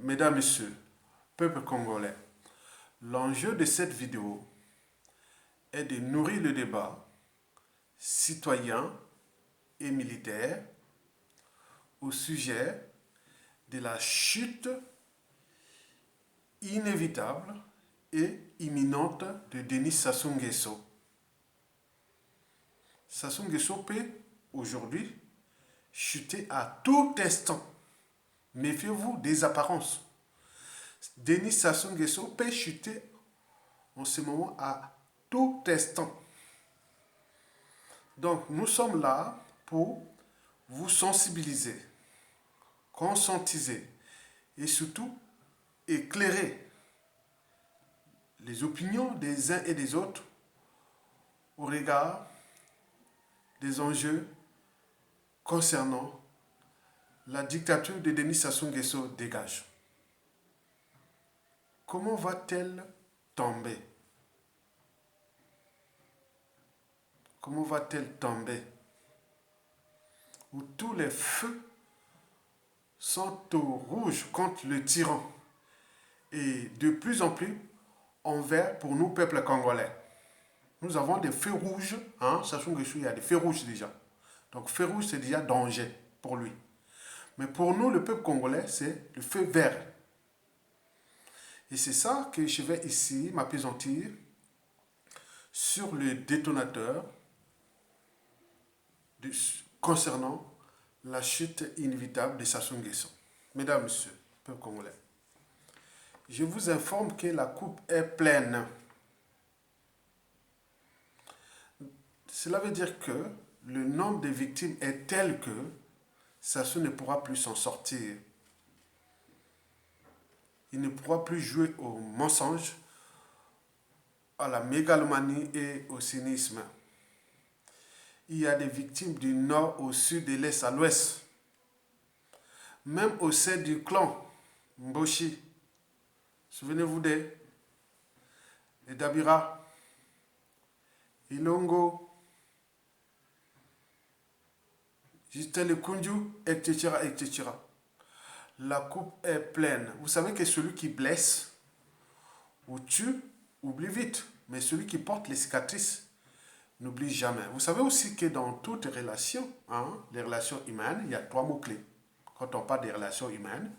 Mesdames, Messieurs, peuple congolais, l'enjeu de cette vidéo est de nourrir le débat citoyen et militaire au sujet de la chute inévitable et imminente de Denis Sassou Nguesso. Sassou Nguesso peut aujourd'hui chuter à tout instant. Méfiez-vous des apparences. Denis Sassou Nguesso peut chuter en ce moment à tout instant. Donc nous sommes là pour vous sensibiliser, conscientiser et surtout éclairer les opinions des uns et des autres au regard des enjeux concernant la dictature de Denis Sassou Nguesso dégage. Comment va-t-elle tomber? Comment va-t-elle tomber? Où tous les feux sont au rouge contre le tyran et de plus en plus en vert pour nous, peuple congolais. Nous avons des feux rouges, Sassou Nguesso, il y a des feux rouges déjà. Donc feu rouge, c'est déjà danger pour lui. Mais pour nous, le peuple congolais, c'est le feu vert. Et c'est ça que je vais ici m'appesantir sur le détonateur concernant la chute inévitable de Sassou Nguesso. Mesdames, Messieurs, peuple congolais, je vous informe que la coupe est pleine. Cela veut dire que le nombre de victimes est tel que Sassou ne pourra plus s'en sortir. Il ne pourra plus jouer au mensonge, à la mégalomanie et au cynisme. Il y a des victimes du nord au sud, de l'est à l'ouest. Même au sein du clan Mboshi. Souvenez-vous des Dabira, Ilongo, Justin Lekunju, etc., etc. La coupe est pleine. Vous savez que celui qui blesse ou tue, oublie vite. Mais celui qui porte les cicatrices n'oublie jamais. Vous savez aussi que dans toutes les relations, les relations humaines, il y a 3 mots-clés. Quand on parle des relations humaines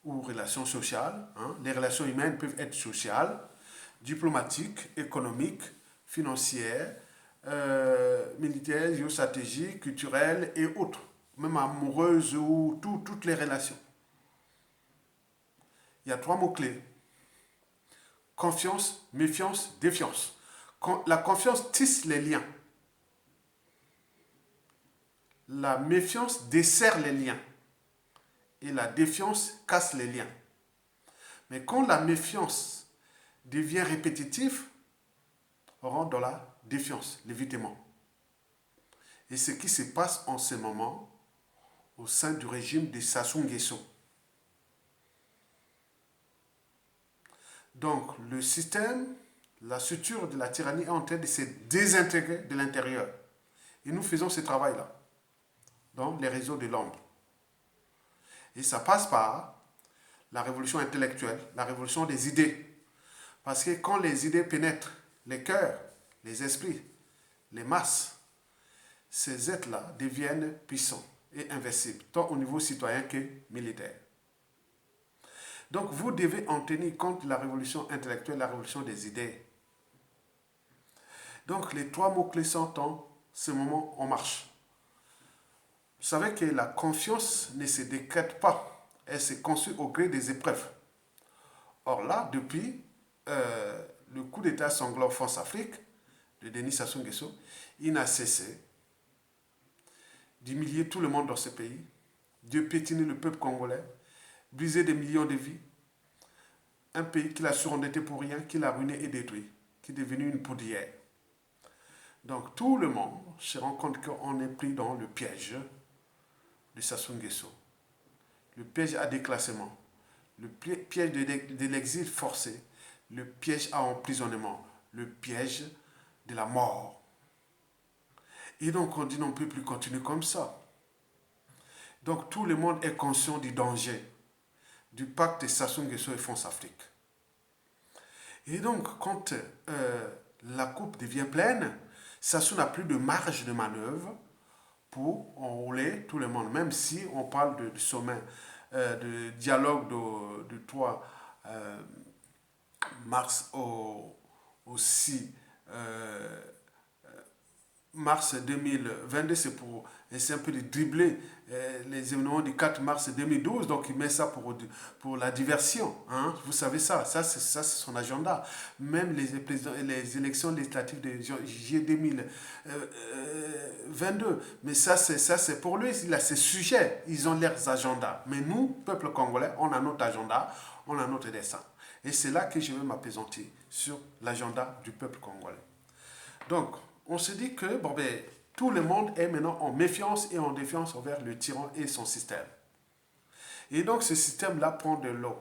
ou relations sociales, les relations humaines peuvent être sociales, diplomatiques, économiques, financières, militaires, géostratégiques, culturelles et autres. Même amoureuses ou toutes les relations. Il y a 3 mots-clés. Confiance, méfiance, défiance. La confiance tisse les liens. La méfiance desserre les liens. Et la défiance casse les liens. Mais quand la méfiance devient répétitive, on rentre dans la défiance, l'évitement. Et ce qui se passe en ce moment au sein du régime de Sassou Nguesso. Donc le système, la structure de la tyrannie est en train de se désintégrer de l'intérieur. Et nous faisons ce travail-là dans les réseaux de l'ombre. Et ça passe par la révolution intellectuelle, la révolution des idées. Parce que quand les idées pénètrent les cœurs, les esprits, les masses, ces êtres-là deviennent puissants et invincibles, tant au niveau citoyen que militaire. Donc vous devez en tenir compte de la révolution intellectuelle, la révolution des idées. Donc les 3 mots-clés sont en ce moment en marche. Vous savez que la confiance ne se décrète pas, elle se construit au gré des épreuves. Or là, depuis le coup d'État sanglant France-Afrique de Denis Sassou Nguesso, il n'a cessé d'humilier tout le monde dans ce pays, de piétiner le peuple congolais, briser des millions de vies. Un pays qu'il a surendetté pour rien, qu'il a ruiné et détruit, qui est devenu une poudrière. Donc tout le monde se rend compte qu'on est pris dans le piège de Sassou Nguesso. Le piège à déclassement, le piège de l'exil forcé, le piège à emprisonnement, le piège de la mort. Et donc on dit non, on ne peut plus continuer comme ça. Donc tout le monde est conscient du danger. du pacte Sassou Nguesso et France Afrique. Et donc, quand la coupe devient pleine, Sassou n'a plus de marge de manœuvre pour enrôler tout le monde, même si on parle de sommet, de dialogue de 3 mars au 6 mars 2022, c'est pour essayer un peu de dribbler les événements du 4 mars 2012, donc il met ça pour la diversion, hein. Vous savez ça c'est son agenda. Même les élections législatives de juillet 2022, mais ça c'est pour lui, il a ses sujets, ils ont leurs agendas. Mais nous, peuple congolais, on a notre agenda, on a notre destin. Et c'est là que je vais m'appesantir sur l'agenda du peuple congolais. Donc, on se dit que bon, ben, tout le monde est maintenant en méfiance et en défiance envers le tyran et son système. Et donc, ce système-là prend de l'eau.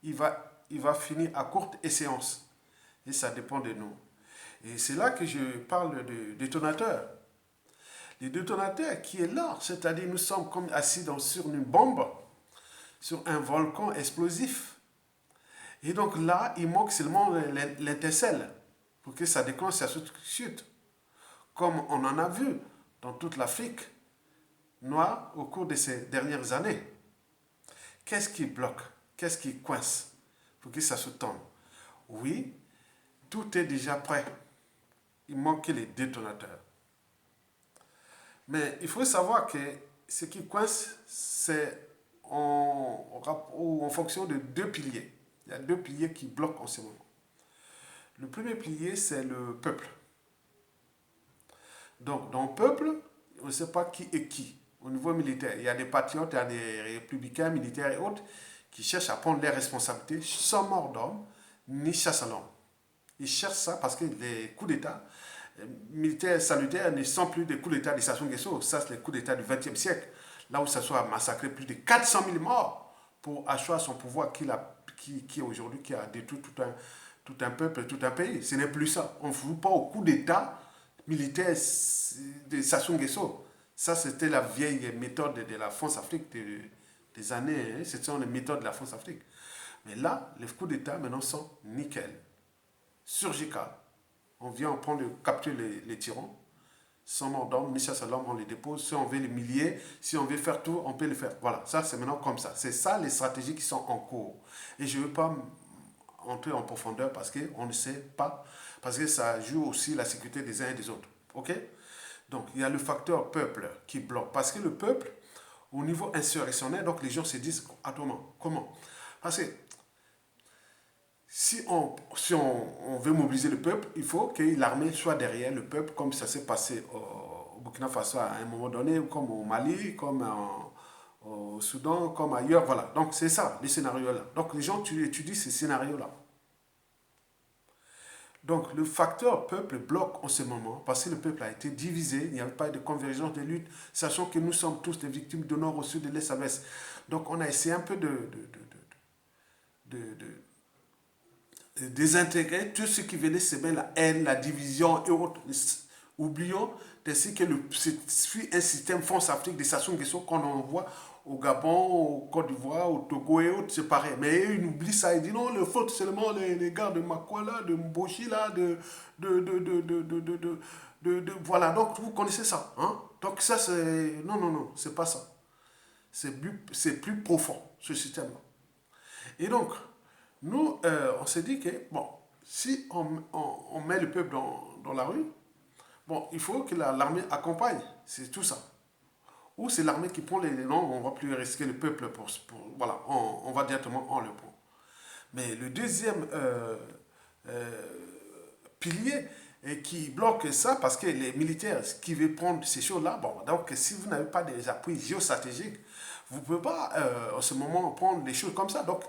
Il va finir à courte échéance. Et ça dépend de nous. Et c'est là que je parle de détonateur. Le détonateur qui est là, c'est-à-dire nous sommes comme assis sur une bombe, sur un volcan explosif. Et donc là, il manque seulement l'étincelle pour que ça déclenche sa chute. Comme on en a vu dans toute l'Afrique noire au cours de ces dernières années. Qu'est-ce qui bloque? Qu'est-ce qui coince pour que ça se tombe? Oui, tout est déjà prêt. Il manque les détonateurs. Mais il faut savoir que ce qui coince, c'est en fonction de 2 piliers. Il y a 2 piliers qui bloquent en ce moment. Le premier pilier, c'est le peuple. Donc, dans le peuple, on ne sait pas qui est qui. Au niveau militaire, il y a des patriotes, il y a des républicains, militaires et autres qui cherchent à prendre leurs responsabilités sans mort d'homme ni chasse à l'homme. Ils cherchent ça parce que les coups d'État militaires salutaires ne sont plus des coups d'État de Sassou Nguesso. Ça, c'est les coups d'État du XXe siècle. Là où Sassou a massacré plus de 400 000 morts pour asseoir son pouvoir qui aujourd'hui qui a détruit tout un peuple, tout un pays. Ce n'est plus ça. On ne fout pas au coup d'État militaire de Sassou Nguesso. Ça, c'était la vieille méthode de la France-Afrique des années. Hein. Ce sont les méthodes de la France-Afrique. Mais là, les coups d'État maintenant sont nickel. Surgical. On vient capturer les tyrans. Sans mort d'homme, ni chasse à l'homme, on les dépose. Si on veut les milliers, si on veut faire tout, on peut le faire. Voilà, ça c'est maintenant comme ça. C'est ça les stratégies qui sont en cours. Et je ne veux pas entrer en profondeur parce qu'on ne sait pas. Parce que ça joue aussi la sécurité des uns et des autres. OK? Donc, il y a le facteur peuple qui bloque. Parce que le peuple, au niveau insurrectionnel, donc les gens se disent, attends, comment? Parce que si on veut mobiliser le peuple, il faut que l'armée soit derrière le peuple, comme ça s'est passé au Burkina Faso à un moment donné, comme au Mali, comme au Soudan, comme ailleurs. Voilà. Donc, c'est ça, les scénarios-là. Donc, les gens étudient ces scénarios-là. Donc, le facteur peuple bloque en ce moment parce que le peuple a été divisé, il n'y avait pas de convergence de lutte, sachant que nous sommes tous des victimes de nord au sud, de l'est à l'ouest. Donc, on a essayé un peu de désintégrer tout ce qui venait semer la haine, la division et autres. Oublions ainsi que c'est un système France-Afrique de Sassou Nguesso qu'on envoie au Gabon, au Côte d'Ivoire, au Togo et autres, c'est pareil. Mais ils oublient ça, ils disent non, le faute seulement les gars de Makwala, de Mboshi, là, voilà, donc vous connaissez ça. Hein? Donc ça, c'est... Non, c'est pas ça. C'est plus profond, ce système-là. Et donc, nous, on s'est dit que, bon, si on met le peuple dans la rue, bon, il faut que l'armée accompagne, c'est tout ça. Ou c'est l'armée qui prend les noms, on ne va plus risquer le peuple voilà, on va directement en le prend. Mais le deuxième pilier qui bloque ça, parce que les militaires qui veulent prendre ces choses-là, bon, donc si vous n'avez pas des appuis géostratégiques, vous ne pouvez pas en ce moment prendre des choses comme ça. Donc,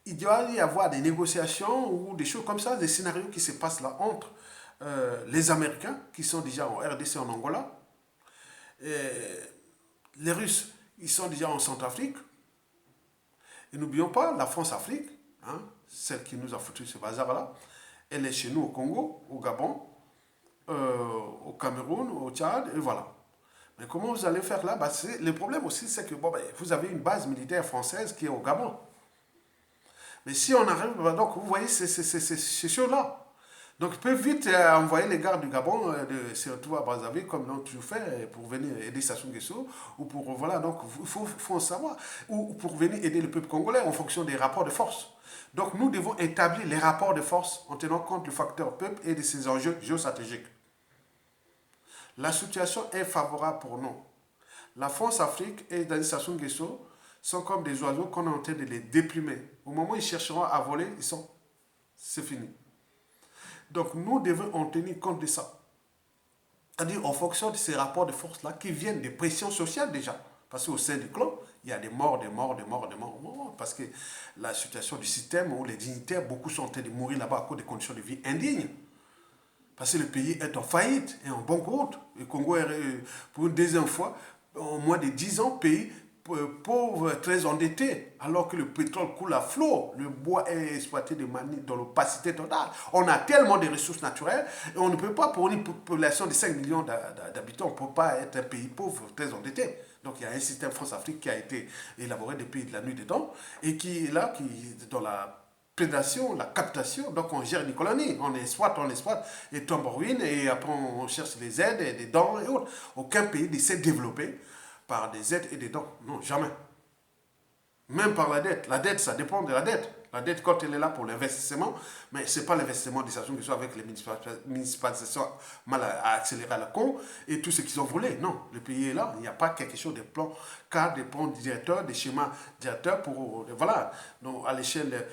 il doit y avoir des négociations ou des choses comme ça, des scénarios qui se passent là entre les Américains, qui sont déjà en RDC, en Angola, et les Russes, ils sont déjà en Centrafrique. Et n'oublions pas, la France-Afrique, hein, celle qui nous a foutu ce bazar-là, elle est chez nous au Congo, au Gabon, au Cameroun, au Tchad, et voilà. Mais comment vous allez faire là? Le problème aussi, c'est que bon, vous avez une base militaire française qui est au Gabon. Mais si on arrive, donc vous voyez, c'est chaud-là. Donc, ils peuvent vite envoyer les gardes du Gabon, surtout à Brazzaville, comme l'ont toujours fait, pour venir aider Sassou Nguesso, ou pour, voilà, donc faut savoir, ou pour venir aider le peuple congolais en fonction des rapports de force. Donc, nous devons établir les rapports de force en tenant compte du facteur peuple et de ses enjeux géostratégiques. La situation est favorable pour nous. La France-Afrique et Dani Sassou Nguesso sont comme des oiseaux qu'on est en train de les déplumer. Au moment où ils chercheront à voler, c'est fini. Donc nous devons en tenir compte de ça. C'est-à-dire en fonction de ces rapports de force-là qui viennent des pressions sociales déjà. Parce qu'au sein du clan, il y a des morts. Parce que la situation du système où les dignitaires, beaucoup sont en train de mourir là-bas à cause des conditions de vie indignes. Parce que le pays est en faillite et en bonne route. Le Congo est, pour une deuxième fois, en moins de 10 ans, pays pauvre, très endetté, alors que le pétrole coule à flot, le bois est exploité de manière dans l'opacité totale. On a tellement de ressources naturelles et on ne peut pas, pour une population de 5 millions d'habitants, on ne peut pas être un pays pauvre, très endetté. Donc il y a un système France-Afrique qui a été élaboré depuis la nuit des temps et qui est là, qui dans la prédation, la captation, donc on gère une colonie, on exploite, et tombe en ruine, et après on cherche des aides, et des dons et autres. Aucun pays ne s'est développé par des aides et des dons. Non, jamais. Même par la dette. La dette, ça dépend de la dette. La dette, quand elle est là pour l'investissement, mais ce n'est pas l'investissement des stations qui sont avec les municipalisations mal accélérées à la con et tout ce qu'ils ont volé. Non, le pays est là. Il n'y a pas quelque chose de plan cadre, des plans directeurs, des schémas directeurs pour. Voilà. Donc, à l'échelle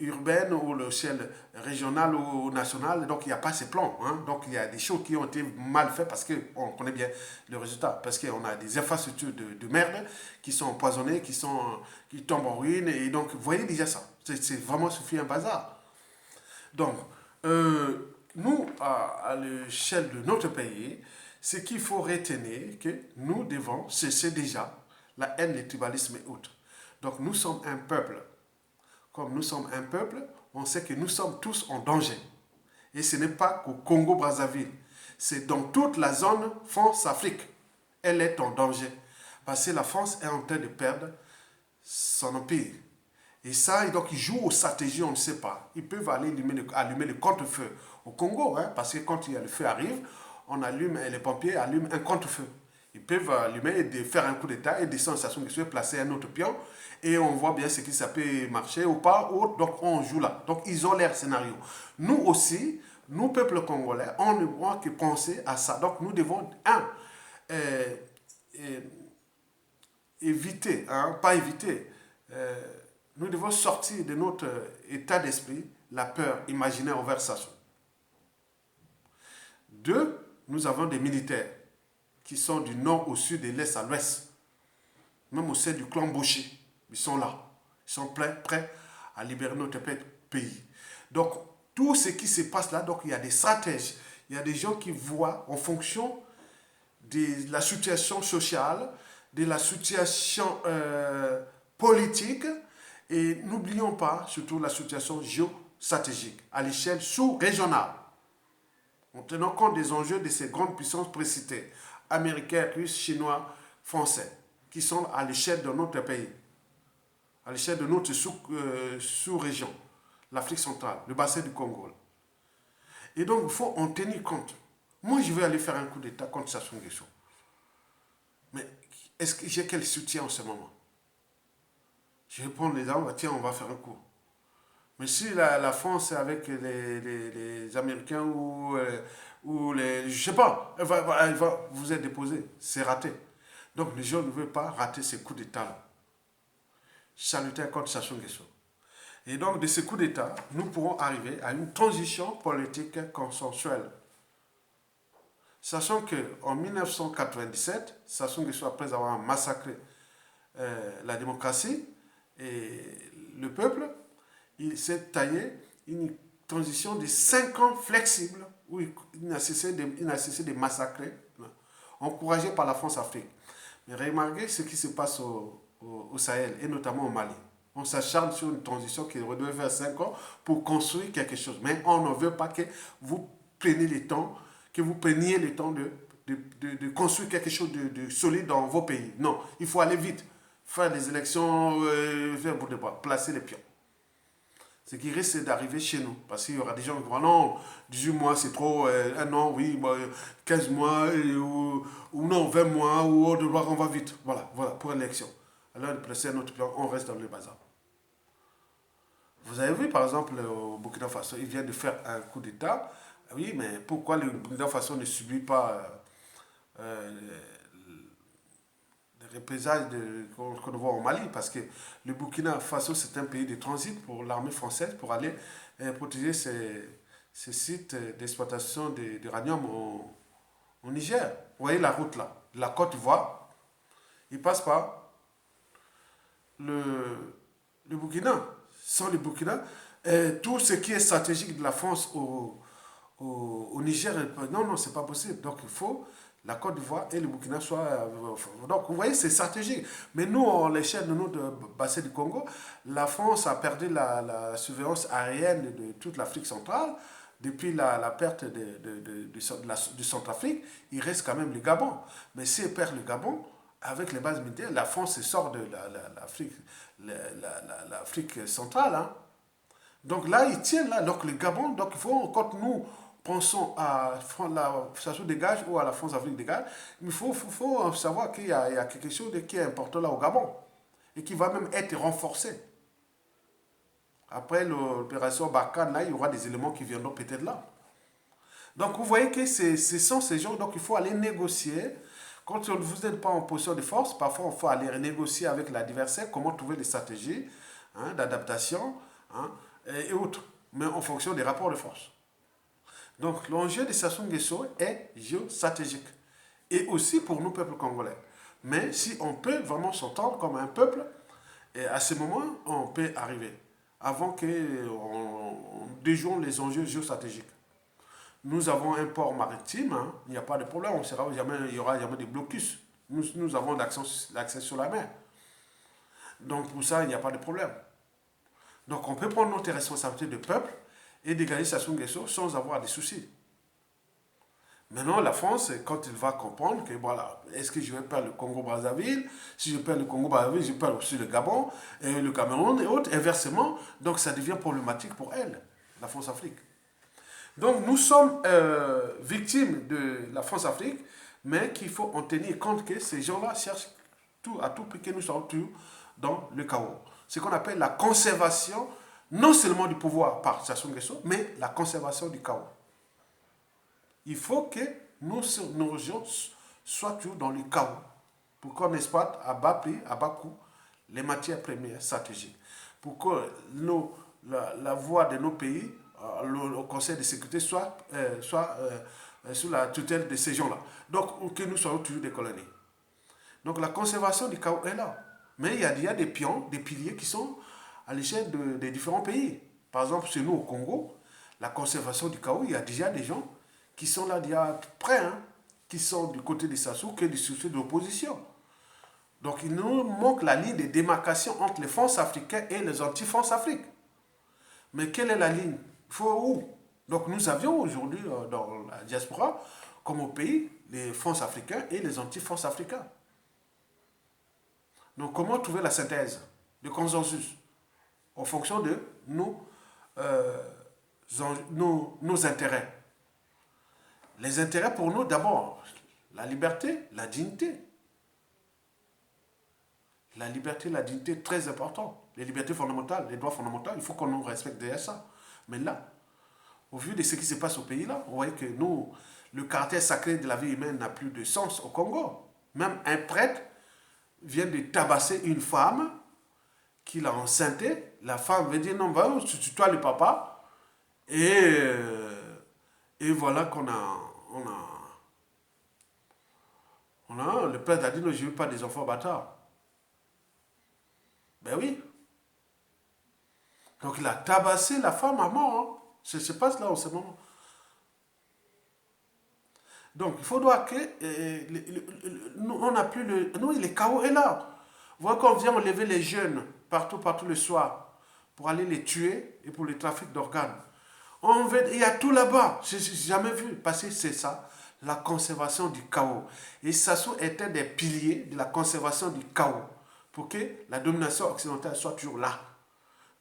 urbaine ou l'échelle régionale ou nationale, donc il n'y a pas ces plans. Hein. Donc il y a des choses qui ont été mal faites parce qu'on connaît bien le résultat, parce qu'on a des infrastructures de merde qui sont empoisonnées, qui tombent en ruine, et donc vous voyez déjà ça. C'est vraiment suffit un bazar. Donc, nous, à l'échelle de notre pays, ce qu'il faut retenir, que nous devons cesser déjà la haine, le tribalisme et autres. Donc nous sommes un peuple. Comme nous sommes un peuple, on sait que nous sommes tous en danger. Et ce n'est pas qu'au Congo-Brazzaville. C'est dans toute la zone France-Afrique. Elle est en danger. Parce que la France est en train de perdre son empire. Et ça, donc ils jouent aux stratégies, on ne sait pas. Ils peuvent aller allumer le contre-feu au Congo, hein, parce que quand le feu arrive, les pompiers allument un contre-feu. Ils peuvent allumer et faire un coup d'état et descendre la station de placer un autre pion. Et on voit bien ce qui ça peut marcher ou pas. Donc on joue là. Donc ils ont leur scénario. Nous aussi, nous, peuple congolais, on ne doit que penser à ça. Donc nous devons, éviter, hein, pas éviter, nous devons sortir de notre état d'esprit la peur imaginaire envers Sassou. Deux, nous avons des militaires qui sont du nord au sud, de l'est à l'ouest. Même au sein du clan Boucher, ils sont là. Ils sont prêts à libérer notre pays. Donc, tout ce qui se passe là, donc il y a des stratèges, il y a des gens qui voient en fonction de la situation sociale, de la situation politique, et n'oublions pas surtout la situation géostratégique à l'échelle sous-régionale. En tenant compte des enjeux de ces grandes puissances précitées, américains, russes, chinois, français, qui sont à l'échelle de notre pays, à l'échelle de notre sous-région, l'Afrique centrale, le bassin du Congo. Et donc, il faut en tenir compte. Moi, je vais aller faire un coup d'État contre Sassou Nguesso. Mais est-ce que j'ai quel soutien en ce moment? Je vais prendre les armes, tiens, on va faire un coup. Mais si la France est avec les Américains ou les... Je sais pas, elle va vous être déposée. C'est raté. Donc les gens ne veulent pas rater ces coups d'État-là. Salutaire contre Sassou Nguesso. Et donc de ces coups d'État, nous pourrons arriver à une transition politique consensuelle. Sachant qu'en 1997, Sassou Nguesso, après avoir massacré la démocratie et le peuple, il s'est taillé une transition de 5 ans flexible où il n'a cessé de massacrer, encouragé par la France-Afrique. Mais remarquez ce qui se passe au Sahel et notamment au Mali. On s'acharne sur une transition qui devait faire 5 ans pour construire quelque chose. Mais on ne veut pas que vous preniez le temps, de de construire quelque chose de solide dans vos pays. Non, il faut aller vite, faire des élections, pour placer les pions. Ce qui risque d'arriver chez nous. Parce qu'il y aura des gens qui vont, non, 18 mois c'est trop, un an, oui, 15 mois, ou non, 20 mois, ou on va vite. Voilà, voilà, pour l'élection. Alors, placer notre pion, on reste dans le bazar. Vous avez vu, par exemple, au Burkina Faso, il vient de faire un coup d'État. Oui, mais pourquoi le Burkina Faso ne subit pas les représailles qu'on voit au Mali? Parce que le Burkina Faso, c'est un pays de transit pour l'armée française pour aller protéger ces sites d'exploitation d'uranium au Niger. Vous voyez la route là, la Côte d'Ivoire, il passe par le Burkina. Sans le Burkina, tout ce qui est stratégique de la France au Niger, non, non, c'est pas possible. Donc il faut la Côte d'Ivoire et le Burkina soient. Donc vous voyez, c'est stratégique. Mais nous, à l'échelle de notre bassin du Congo, la France a perdu la surveillance aérienne de toute l'Afrique centrale. Depuis la perte du Centrafrique, il reste quand même le Gabon. Mais si elle perd le Gabon, avec les bases militaires, la France sort de l'Afrique centrale. Hein. Donc là, ils tiennent là. Donc le Gabon, donc il faut, quand nous pensons à la Faso dégage ou à la France-Afrique dégage, il faut savoir qu'il y a quelque chose qui est important là au Gabon et qui va même être renforcé. Après l'opération Barkhane, là, il y aura des éléments qui viendront peut-être là. Donc vous voyez que ce sont ces gens, donc il faut aller négocier. Quand vous n'êtes pas en position de force, parfois il faut aller négocier avec l'adversaire, comment trouver des stratégies d'adaptation et autres, mais en fonction des rapports de force. Donc l'enjeu de Sassou Nguesso est géostratégique, et aussi pour nous, peuple congolais. Mais si on peut vraiment s'entendre comme un peuple, et à ce moment, on peut arriver, avant qu'on déjoue les enjeux géostratégiques. Nous avons un port maritime, hein, il n'y a pas de problème, il y aura jamais de blocus. Nous avons l'accès sur la mer. Donc pour ça, il n'y a pas de problème. Donc on peut prendre notre responsabilité de peuple et dégager Sassou Nguesso sans avoir des soucis. Maintenant, la France, quand elle va comprendre que voilà, est-ce que je vais perdre le Congo-Brazzaville? Si je perds le Congo-Brazzaville, je perds aussi le Gabon, et le Cameroun et autres, inversement. Donc ça devient problématique pour elle, la France-Afrique. Donc nous sommes victimes de la France-Afrique, mais qu'il faut en tenir compte que ces gens-là cherchent à tout prix que nous soyons toujours dans le chaos. Ce qu'on appelle la conservation, non seulement du pouvoir par Sassou Nguesso, mais la conservation du chaos. Il faut que nos régions soient toujours dans le chaos pour qu'on exploite à bas prix, à bas coût, les matières premières stratégiques. Pour que la voix de nos pays, le Conseil de sécurité, soit sous la tutelle de ces gens-là. Donc, que nous soyons toujours des colonies. Donc, la conservation du chaos est là. Mais il y a des pions, des piliers qui sont à l'échelle des différents pays. Par exemple, chez nous au Congo, la conservation du chaos, il y a déjà des gens qui sont là déjà près, hein, qui sont du côté de Sassou que du côté de l'opposition. Donc il nous manque la ligne de démarcation entre les France africains et les anti-France Afrique. Mais quelle est la ligne? Il faut où? Donc nous avions aujourd'hui dans la diaspora, comme au pays, les France africains et les anti-France africains. Donc comment trouver la synthèse, le consensus, en fonction de nos intérêts. Les intérêts pour nous, d'abord, la liberté, la dignité. La liberté, la dignité, très important. Les libertés fondamentales, les droits fondamentaux, il faut qu'on nous respecte derrière ça. Mais là, au vu de ce qui se passe au pays-là, on voit que nous, le caractère sacré de la vie humaine n'a plus de sens au Congo. Même un prêtre vient de tabasser une femme qui l'a enceinté. La femme veut dire non, va, tu toi le papa. Et voilà qu'on le père a dit non, je ne veux pas des enfants bâtards. Ben oui. Donc il a tabassé la femme à mort. Hein. Ça se passe là en ce moment. Donc il faut voir que on n'a plus le. Nous, le chaos est là. Vous voyez qu'on vient enlever les jeunes partout le soir pour aller les tuer et pour le trafic d'organes. Il y a tout là-bas. Je n'ai jamais vu passer, c'est ça. la conservation du chaos. Et Sassou était des piliers de la conservation du chaos pour que la domination occidentale soit toujours là.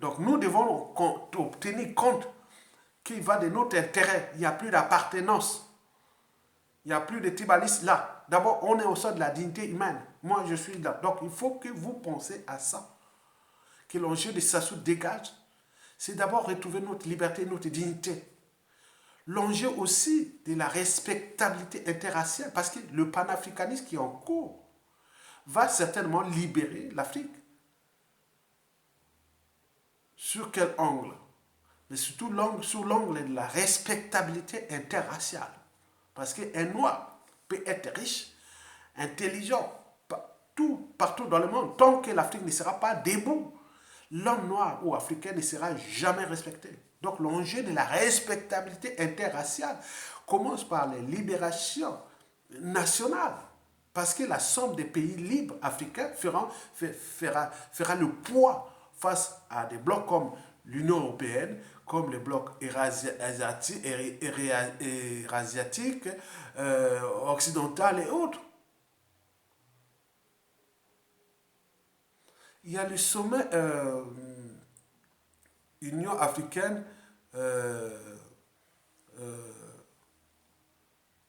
Donc nous devons obtenir compte qu'il va de notre intérêt. Il n'y a plus d'appartenance. Il n'y a plus de tribalisme là. D'abord, on est au sein de la dignité humaine. Moi, je suis là. Donc, il faut que vous pensiez à ça. Que l'enjeu de Sassou dégage, c'est d'abord retrouver notre liberté, notre dignité. L'enjeu aussi de la respectabilité interraciale, parce que le panafricanisme qui est en cours va certainement libérer l'Afrique. Sur quel angle? Mais surtout sous l'angle de la respectabilité interraciale. Parce qu'un noir peut être riche, intelligent, partout dans le monde, tant que l'Afrique ne sera pas debout. L'homme noir ou africain ne sera jamais respecté. Donc l'enjeu de la respectabilité interraciale commence par les libérations nationales. Parce que la somme des pays libres africains fera le poids face à des blocs comme l'Union européenne, comme les blocs eurasiatiques, occidentaux et autres. Il y a le sommet Union africaine,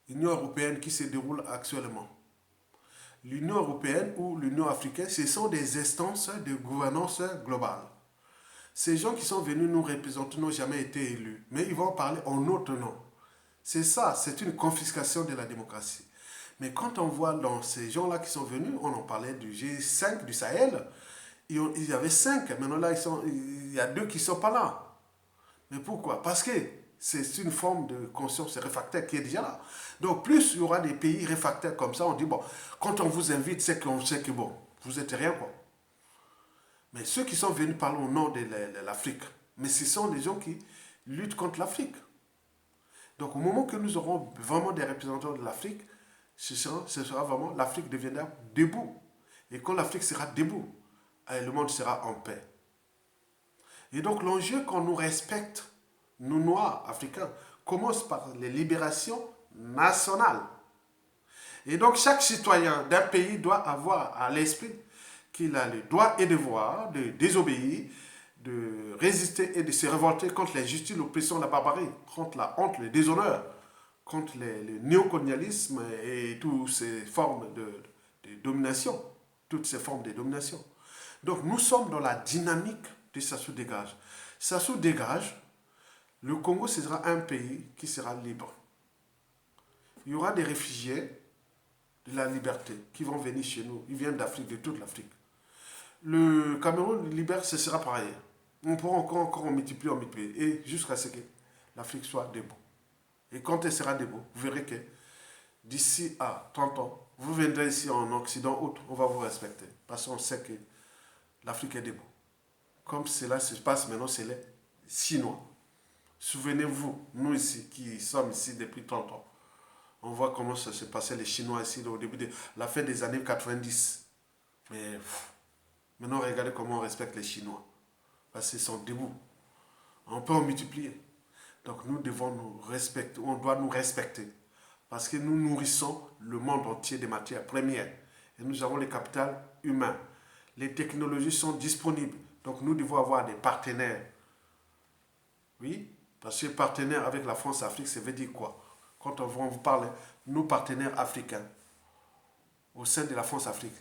Union européenne qui se déroule actuellement. L'Union européenne ou l'Union africaine, ce sont des instances de gouvernance globale. Ces gens qui sont venus nous représenter n'ont jamais été élus, mais ils vont parler en notre nom. C'est ça, c'est une confiscation de la démocratie. Mais quand on voit dans ces gens-là qui sont venus, on en parlait du G5 du Sahel, il y avait 5, maintenant là, il y a 2 qui ne sont pas là. Mais pourquoi? Parce que c'est une forme de conscience réfractaire qui est déjà là. Donc plus il y aura des pays réfractaires comme ça, on dit, bon, quand on vous invite, c'est qu'on sait que, bon, vous n'êtes rien, quoi. Mais ceux qui sont venus parler au nom de l'Afrique, mais ce sont des gens qui luttent contre l'Afrique. Donc au moment que nous aurons vraiment des représentants de l'Afrique, ce sera vraiment, l'Afrique deviendra debout. Et quand l'Afrique sera debout, le monde sera en paix. Et donc l'enjeu qu'on nous respecte, nous Noirs africains, commence par les libérations nationales. Et donc chaque citoyen d'un pays doit avoir à l'esprit qu'il a le droit et devoir de désobéir, de résister et de se révolter contre l'injustice, l'oppression, la barbarie, contre la honte, le déshonneur, contre le néocolonialisme et toutes ces formes de domination. Toutes ces formes de domination. Donc nous sommes dans la dynamique de Sassou Dégage. Sassou Dégage, le Congo sera un pays qui sera libre. Il y aura des réfugiés de la liberté qui vont venir chez nous. Ils viennent d'Afrique, de toute l'Afrique. Le Cameroun libère, ce sera pareil. On pourra encore en multiplier, et jusqu'à ce que l'Afrique soit debout. Et quand elle sera debout, vous verrez que d'ici à 30 ans, vous viendrez ici en Occident, on va vous respecter. Parce qu'on sait que l'Afrique est debout. Comme cela se passe maintenant, c'est les Chinois. Souvenez-vous, nous ici, qui sommes ici depuis 30 ans, on voit comment ça se passait les Chinois ici au début de la fin des années 90. Mais maintenant, regardez comment on respecte les Chinois. Parce qu'ils sont debout. On peut en multiplier. Donc nous devons nous respecter, on doit nous respecter. Parce que nous nourrissons le monde entier des matières premières. Et nous avons le capital humain. Les technologies sont disponibles. Donc nous devons avoir des partenaires. Oui, parce que partenaire avec la France-Afrique, ça veut dire quoi? Quand on vous parle, nos partenaires africains, au sein de la France-Afrique,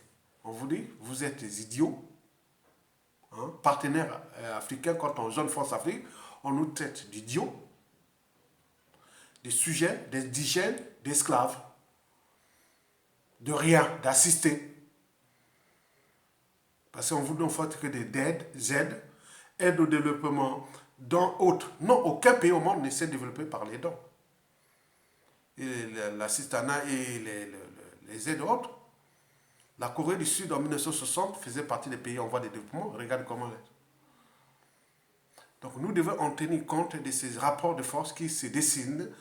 on vous dit, vous êtes des idiots. Hein? Partenaires africains, quand on jeune France-Afrique, on nous traite d'idiots, des sujets, d'indigènes, d'esclaves, de rien, d'assistés. Parce qu'on vous donne que des aides, aide au développement, dons autres. Non, aucun pays au monde ne s'est développé par les dons. Et l'assistanat et les aides autres. La Corée du Sud en 1960 faisait partie des pays en voie de développement. Regardez comment elle est. Donc nous devons en tenir compte de ces rapports de force qui se dessinent,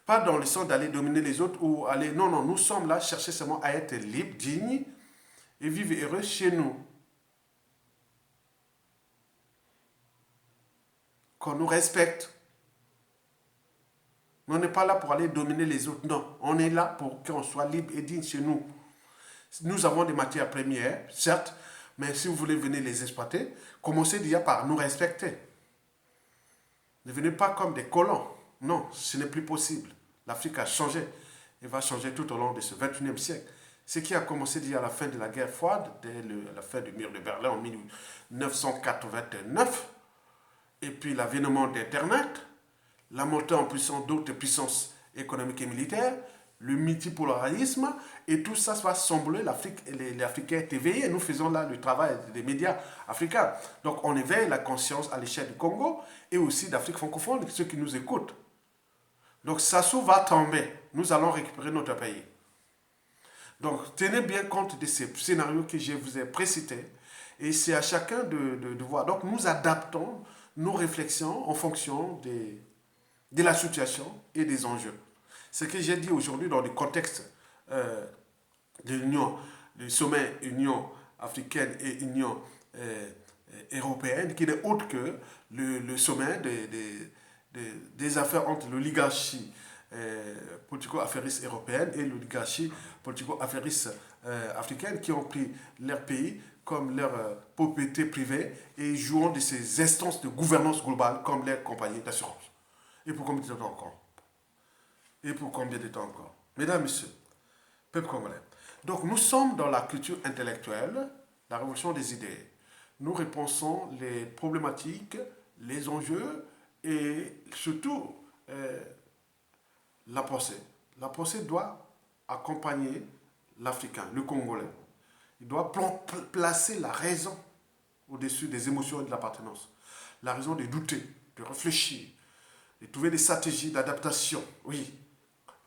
pas dans le sens d'aller dominer les autres ou aller... Non, non, nous sommes là, chercher seulement à être libres, dignes et vivre heureux chez nous. Qu'on nous respecte. Mais on n'est pas là pour aller dominer les autres. Non, on est là pour qu'on soit libre et digne chez nous. Nous avons des matières premières, certes, mais si vous voulez venir les exploiter, commencez déjà par nous respecter. Ne venez pas comme des colons. Non, ce n'est plus possible. L'Afrique a changé et va changer tout au long de ce 21e siècle. Ce qui a commencé déjà à la fin de la guerre froide, dès la fin du mur de Berlin en 1989, et puis l'avènement d'Internet, la montée en puissance d'autres puissances économiques et militaires, le multipolarisme, et tout ça va sembler l'Afrique, les Africains est éveillés. Nous faisons là le travail des médias africains. Donc on éveille la conscience à l'échelle du Congo et aussi d'Afrique francophone, ceux qui nous écoutent. Donc Sassou va tomber. Nous allons récupérer notre pays. Donc tenez bien compte de ces scénarios que je vous ai précités. Et c'est à chacun de voir. Donc nous adaptons nos réflexions en fonction de la situation et des enjeux. Ce que j'ai dit aujourd'hui dans le contexte de l'Union, du sommet Union africaine et Union européenne, qui n'est autre que le sommet des affaires entre l'oligarchie politico-affairiste européenne et l'oligarchie politico-affairiste africaine, qui ont pris leur pays comme leur propriété privée et jouant de ces instances de gouvernance globale comme leur compagnie d'assurance. Et pour combien de temps encore? Et pour combien de temps encore? Mesdames, Messieurs, peuple congolais. Donc nous sommes dans la culture intellectuelle, la révolution des idées. Nous repensons les problématiques, les enjeux et surtout la pensée. La pensée doit accompagner l'Africain, le Congolais. Il doit placer la raison au-dessus des émotions et de l'appartenance. La raison de douter, de réfléchir, de trouver des stratégies d'adaptation. Oui,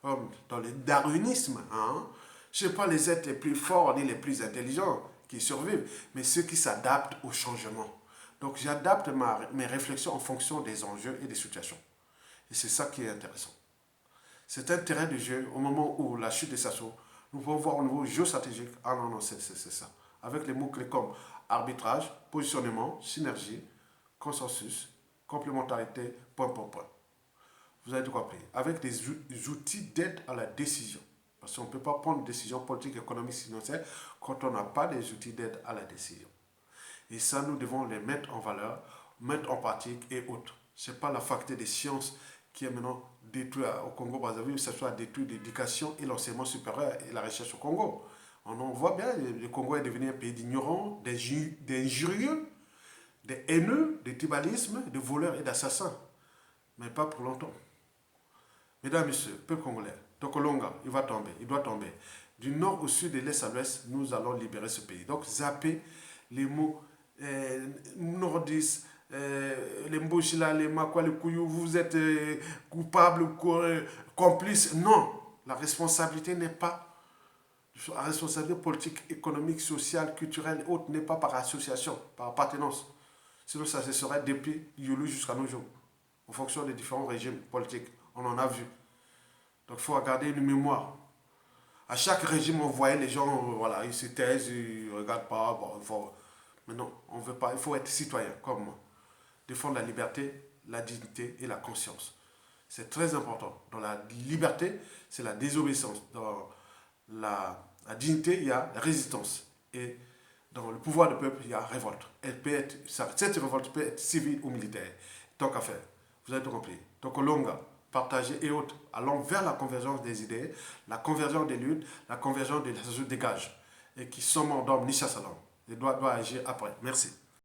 comme dans le darwinisme, hein? Ce n'est pas les êtres les plus forts ni les plus intelligents qui survivent, mais ceux qui s'adaptent au changement. Donc j'adapte mes réflexions en fonction des enjeux et des situations. Et c'est ça qui est intéressant. C'est un terrain de jeu au moment où la chute de Sassou, nous pouvons voir au niveau géostratégique, ah non, non, c'est ça. Avec les mots-clés comme arbitrage, positionnement, synergie, consensus, complémentarité, point. Vous avez tout compris. Avec des outils d'aide à la décision. Parce qu'on ne peut pas prendre une décision politique, économique, financière quand on n'a pas des outils d'aide à la décision. Et ça, nous devons les mettre en valeur, mettre en pratique et autres. Ce n'est pas la faculté des sciences qui est maintenant détruite au Congo-Brazzaville, que ce soit détruit l'éducation et l'enseignement supérieur et la recherche au Congo. On voit bien, le Congo est devenu un pays d'ignorants, d'injurieux, des haineux, des tribalismes, de voleurs et d'assassins. Mais pas pour longtemps. Mesdames, Messieurs, peuple congolais, Tokolonga, il va tomber, il doit tomber. Du nord au sud, de l'est à l'ouest, nous allons libérer ce pays. Donc, zappez les mots nordistes, les Mboshila, les Makwa, les Kouyou, vous êtes coupable, complice. Non, la responsabilité n'est pas, la responsabilité politique, économique, sociale, culturelle et autres n'est pas par association, par appartenance. Sinon, ça se serait depuis Yulu jusqu'à nos jours, en fonction des différents régimes politiques. On en a vu. Donc il faut garder une mémoire. À chaque régime, on voyait les gens, voilà, ils se taisent, ils ne regardent pas. Bon, mais non, on veut pas. Il faut être citoyen, comme moi. Défendre la liberté, la dignité et la conscience. C'est très important. Dans la liberté, c'est la désobéissance. Dans la dignité, il y a la résistance. Et dans le pouvoir du peuple, il y a révolte. Cette révolte peut être civile ou militaire. Tant qu'à faire. Vous avez tout compris. Donc, Longa, partagés et autres, allons vers la convergence des idées, la convergence des luttes, la convergence des dégage. Et qui sommes en d'homme, Nisha Salam. Et doit agir après. Merci.